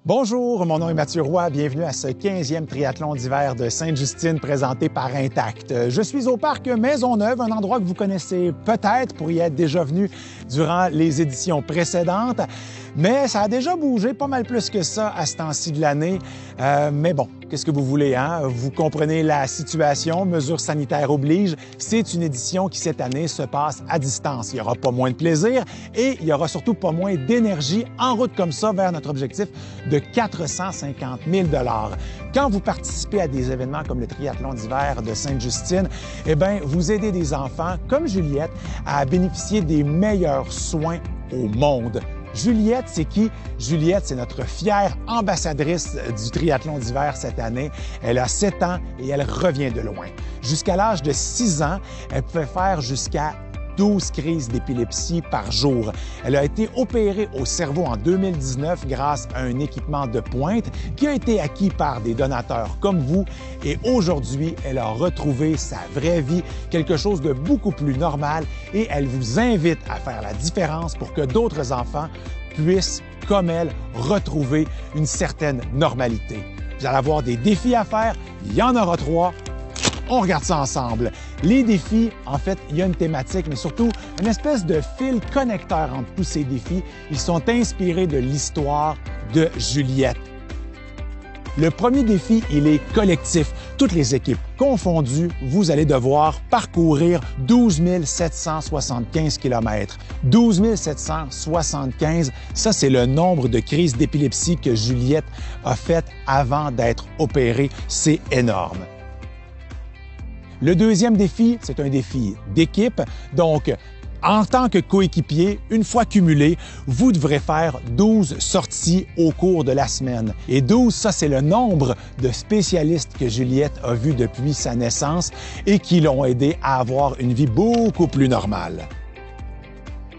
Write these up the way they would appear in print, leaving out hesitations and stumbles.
Bonjour, mon nom est Mathieu Roy. Bienvenue à ce 15e triathlon d'hiver de Sainte-Justine présenté par Intact. Je suis au parc Maisonneuve, un endroit que vous connaissez peut-être pour y être déjà venu durant les éditions précédentes. Mais ça a déjà bougé pas mal plus que ça à ce temps-ci de l'année. Mais bon, qu'est-ce que vous voulez, hein? Vous comprenez la situation, mesures sanitaires obligent. C'est une édition qui, cette année, se passe à distance. Il n'y aura pas moins de plaisir et il y aura surtout pas moins d'énergie en route comme ça vers notre objectif de 450 000 $. Quand vous participez à des événements comme le triathlon d'hiver de Sainte-Justine, eh bien, vous aidez des enfants comme Juliette à bénéficier des meilleurs soins au monde. Juliette, c'est qui? Juliette, c'est notre fière ambassadrice du triathlon d'hiver cette année. Elle a 7 ans et elle revient de loin. Jusqu'à l'âge de 6 ans, elle pouvait faire jusqu'à 12 crises d'épilepsie par jour. Elle a été opérée au cerveau en 2019 grâce à un équipement de pointe qui a été acquis par des donateurs comme vous. Et aujourd'hui, elle a retrouvé sa vraie vie, quelque chose de beaucoup plus normal, et elle vous invite à faire la différence pour que d'autres enfants puissent, comme elle, retrouver une certaine normalité. Vous allez avoir des défis à faire, il y en aura 3. On regarde ça ensemble. Les défis, en fait, il y a une thématique, mais surtout une espèce de fil connecteur entre tous ces défis. Ils sont inspirés de l'histoire de Juliette. Le premier défi, il est collectif. Toutes les équipes confondues, vous allez devoir parcourir 12 775 km. 12 775, ça, c'est le nombre de crises d'épilepsie que Juliette a faites avant d'être opérée. C'est énorme. Le deuxième défi, c'est un défi d'équipe. Donc, en tant que coéquipier, une fois cumulé, vous devrez faire 12 sorties au cours de la semaine. Et 12, ça, c'est le nombre de spécialistes que Juliette a vus depuis sa naissance et qui l'ont aidé à avoir une vie beaucoup plus normale.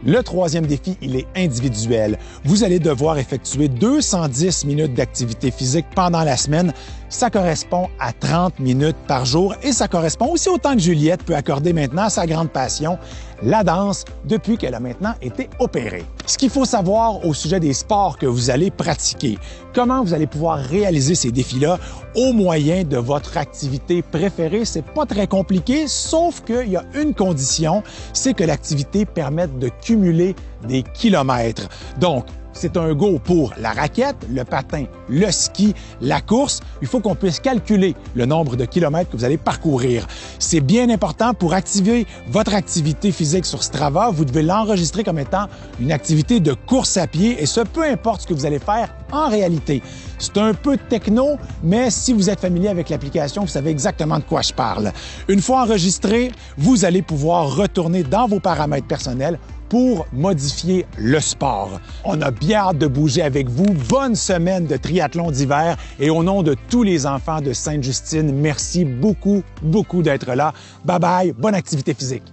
Le troisième défi, il est individuel. Vous allez devoir effectuer 210 minutes d'activité physique pendant la semaine. Ça correspond à 30 minutes par jour et ça correspond aussi au temps que Juliette peut accorder maintenant à sa grande passion, la danse, depuis qu'elle a maintenant été opérée. Ce qu'il faut savoir au sujet des sports que vous allez pratiquer, comment vous allez pouvoir réaliser ces défis-là au moyen de votre activité préférée, c'est pas très compliqué, sauf qu'il y a une condition, c'est que l'activité permette de cumuler des kilomètres. Donc, c'est un go pour la raquette, le patin, le ski, la course. Il faut qu'on puisse calculer le nombre de kilomètres que vous allez parcourir. C'est bien important pour activer votre activité physique sur Strava. Vous devez l'enregistrer comme étant une activité de course à pied et ce, peu importe ce que vous allez faire en réalité. C'est un peu techno, mais si vous êtes familier avec l'application, vous savez exactement de quoi je parle. Une fois enregistré, vous allez pouvoir retourner dans vos paramètres personnels pour modifier le sport. On a bien hâte de bouger avec vous. Bonne semaine de triathlon d'hiver et au nom de tous les enfants de Sainte-Justine, merci beaucoup d'être là. Bye bye, bonne activité physique.